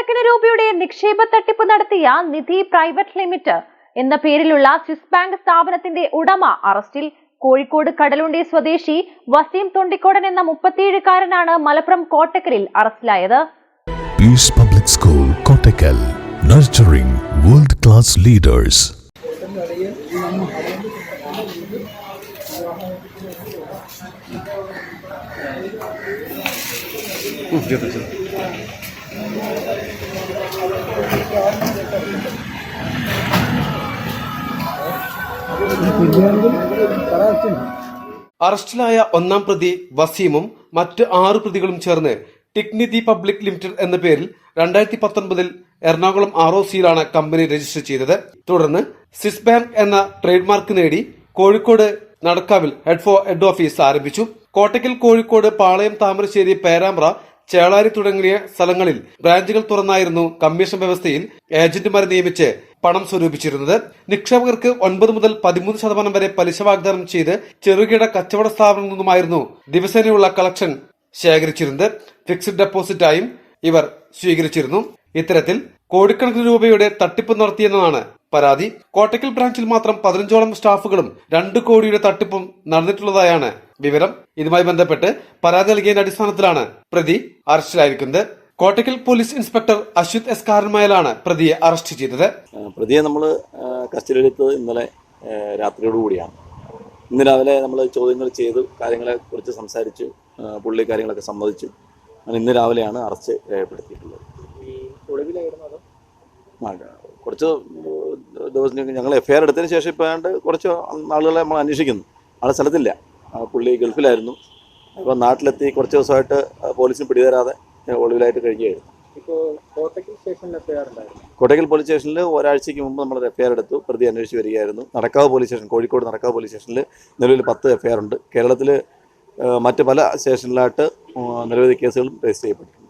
കോടിക്കണക്കിന് രൂപയുടെ നിക്ഷേപ തട്ടിപ്പ് നടത്തിയ നിധി പ്രൈവറ്റ് ലിമിറ്റഡ് എന്ന പേരിലുള്ള സ്വിസ് ബാങ്ക് സ്ഥാപനത്തിന്റെ ഉടമ അറസ്റ്റിൽ. കോഴിക്കോട് കടലുണ്ടി സ്വദേശി വസീം തൊണ്ടിക്കോടൻ എന്ന 37-കാരനാണ് മലപ്പുറം കോട്ടക്കലിൽ അറസ്റ്റിലായത്. Peace public school Kottakkal, nurturing world class leaders. അറസ്റ്റിലായ ഒന്നാം പ്രതി വസീമും മറ്റ് 6 പ്രതികളും ചേർന്ന് ടിക്നിധി പബ്ലിക് ലിമിറ്റഡ് എന്ന പേരിൽ 2019 എറണാകുളം ROCയിലാണ് കമ്പനി രജിസ്റ്റർ ചെയ്തത്. തുടർന്ന് സ്വിസ് ബാങ്ക് എന്ന ട്രേഡ് മാർക്ക് നേടി കോഴിക്കോട് നടക്കാവിൽ ഹെഡ് ഓഫീസ് ആരംഭിച്ചു. കോട്ടക്കൽ, കോഴിക്കോട്, പാളയം, താമരശ്ശേരി, പേരാമ്പ്ര, ചേളാരി തുടങ്ങിയ സ്ഥലങ്ങളിൽ ബ്രാഞ്ചുകൾ തുറന്നായിരുന്നു കമ്മീഷൻ വ്യവസ്ഥയിൽ ഏജന്റുമാരെ നിയമിച്ച് പണം സ്വരൂപിച്ചിരുന്നത്. നിക്ഷേപകർക്ക് 9 മുതൽ 13% വരെ പലിശ വാഗ്ദാനം ചെയ്ത് ചെറുകിട കച്ചവട സ്ഥാപനങ്ങളിൽ നിന്നുമായിരുന്നു ദിവസേനയുള്ള കളക്ഷൻ ശേഖരിച്ചിരുന്നത്. ഫിക്സഡ് ഡെപ്പോസിറ്റായും ഇവർ സ്വീകരിച്ചിരുന്നു. ഇത്തരത്തിൽ കോടിക്കണക്കിന് രൂപയുടെ തട്ടിപ്പ് നടത്തിയെന്നാണ് പരാതി. കോട്ടക്കൽ ബ്രാഞ്ചിൽ മാത്രം 15ഓളം സ്റ്റാഫുകളും 2 കോടിയുടെ തട്ടിപ്പും നടന്നിട്ടുള്ളതായാണ് വിവരം. ഇതുമായി ബന്ധപ്പെട്ട് പരാതി നൽകിയതിന്റെ അടിസ്ഥാനത്തിലാണ് പ്രതി അറസ്റ്റിലായിരിക്കുന്നത്. Kottakkal police inspector Ashwath S കാരന്മേലാണ് പ്രതിയെ അറസ്റ്റ് ചെയ്തത്. പ്രതിയെ നമ്മൾ കസ്റ്റഡിയിലെടുത്തത് ഇന്നലെ രാത്രിയോടുകൂടിയാണ്. ഇന്ന് രാവിലെ നമ്മൾ ചോദ്യങ്ങൾ ചെയ്തു, കാര്യങ്ങളെ കുറിച്ച് സംസാരിച്ചു, പുള്ളി കാര്യങ്ങളൊക്കെ സമ്മതിച്ചു. ഇന്ന് രാവിലെയാണ് അറസ്റ്റ് രേഖപ്പെടുത്തിയിട്ടുള്ളത്. കുറച്ച് ദിവസം ഞങ്ങൾ FIR എടുത്തതിന് ശേഷം ഇപ്പോൾ കുറച്ച് നാളുകളെ നമ്മൾ അന്വേഷിക്കുന്നു. ആളെ സ്ഥലത്തില്ല, പുള്ളി ഗൾഫിലായിരുന്നു. ഇപ്പോൾ നാട്ടിലെത്തി കുറച്ച് ദിവസമായിട്ട് പോലീസിന് പിടിതരാതെ ഒളിവിലായിട്ട് കഴിയുകയായിരുന്നു. കോട്ടക്കൽ പോലീസ് സ്റ്റേഷനിൽ ഒരാഴ്ചയ്ക്ക് മുമ്പ് നമ്മൾ FIR എടുത്തു. പ്രതി അന്വേഷിച്ച് വരികയായിരുന്നു. Nadakkavu police station, Kozhikode Nadakkavu police സ്റ്റേഷനിൽ നിലവിൽ 10 FIR ഉണ്ട്. കേരളത്തിൽ മറ്റ് പല സ്റ്റേഷനിലായിട്ട് നിരവധി കേസുകളും രജിസ്റ്റർ ചെയ്യപ്പെട്ടിട്ടുണ്ട്.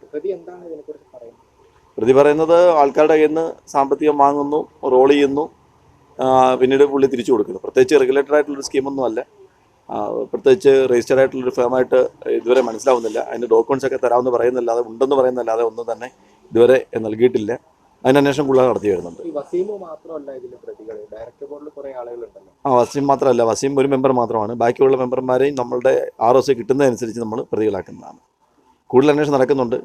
പ്രതി പറയുന്നത് ആൾക്കാരുടെ കയ്യിൽ നിന്ന് സാമ്പത്തികം വാങ്ങുന്നു, റോൾ ചെയ്യുന്നു, പിന്നീട് പുള്ളി തിരിച്ചു കൊടുക്കുന്നു. പ്രത്യേകിച്ച് റെഗുലേറ്റഡ് ആയിട്ടുള്ളൊരു സ്കീമൊന്നും അല്ല, പ്രത്യേകിച്ച് രജിസ്റ്റർഡ് ആയിട്ടുള്ളൊരു ഫേമായിട്ട് ഇതുവരെ മനസ്സിലാവുന്നില്ല. അതിൻ്റെ ഡോക്യുമെന്റ്സ് ഒക്കെ തരാമെന്ന് പറയുന്നല്ലാതെ, ഉണ്ടെന്ന് പറയുന്നല്ലാതെ ഒന്നും തന്നെ ഇതുവരെ നൽകിയിട്ടില്ല. അതിന് അന്വേഷണം കൂടുതൽ നടത്തി വരുന്നുണ്ട്. വസീം മാത്രമല്ല, വസീം ഒരു മെമ്പർ മാത്രമാണ്. ബാക്കിയുള്ള മെമ്പർമാരെയും നമ്മളുടെ ROC കിട്ടുന്നതനുസരിച്ച് നമ്മൾ പ്രതികളാക്കുന്നതാണ്. കൂടുതൽ അന്വേഷണം നടക്കുന്നുണ്ട്.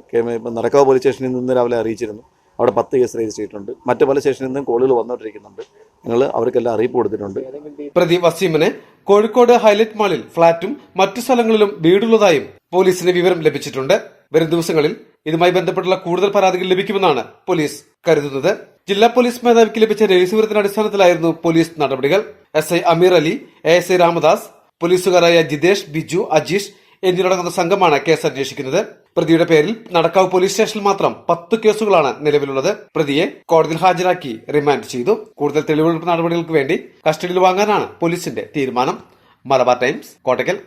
നടക്കാവ് പോലീസ് സ്റ്റേഷനിൽ നിന്ന് രാവിലെ അറിയിച്ചിരുന്നു. അവിടെ 10 കേസ് രജിസ്റ്റർ ചെയ്തിട്ടുണ്ട്. മറ്റു പല സ്റ്റേഷനിൽ നിന്നും കോളുകൾ വന്നുകൊണ്ടിരിക്കുന്നുണ്ട്. ഞങ്ങൾ അവർക്കെല്ലാം അറിയിപ്പ് കൊടുത്തിട്ടുണ്ട്. പ്രതി വസീമിന് കോഴിക്കോട് ഹൈലൈറ്റ് മാളിൽ ഫ്ളാറ്റും മറ്റു സ്ഥലങ്ങളിലും വീടുള്ളതായും പോലീസിന് വിവരം ലഭിച്ചിട്ടുണ്ട്. വരും ദിവസങ്ങളിൽ ഇതുമായി ബന്ധപ്പെട്ടുള്ള കൂടുതൽ പരാതികൾ ലഭിക്കുമെന്നാണ് പോലീസ് കരുതുന്നത്. ജില്ലാ പോലീസ് മേധാവിക്ക് ലഭിച്ച രഹസ്യവിവരത്തിന്റെ അടിസ്ഥാനത്തിലായിരുന്നു പോലീസ് നടപടികൾ. SI അമീർ അലി, ASI രാമദാസ്, പോലീസുകാരായ ജിതേഷ്, ബിജു, അജീഷ് എന്നിവരടങ്ങുന്ന സംഘമാണ് കേസ് അന്വേഷിക്കുന്നത്. പ്രതിയുടെ പേരിൽ നടക്കാവ് പോലീസ് സ്റ്റേഷനിൽ മാത്രം 10 കേസുകളാണ് നിലവിലുള്ളത്. പ്രതിയെ കോടതിയിൽ ഹാജരാക്കി റിമാൻഡ് ചെയ്തു. കൂടുതൽ തെളിവെടുപ്പ് നടപടികൾക്ക് വേണ്ടി കസ്റ്റഡിയിൽ വാങ്ങാനാണ് പോലീസിന്റെ തീരുമാനം. മലബാർ ടൈംസ്, കോട്ടക്കൽ.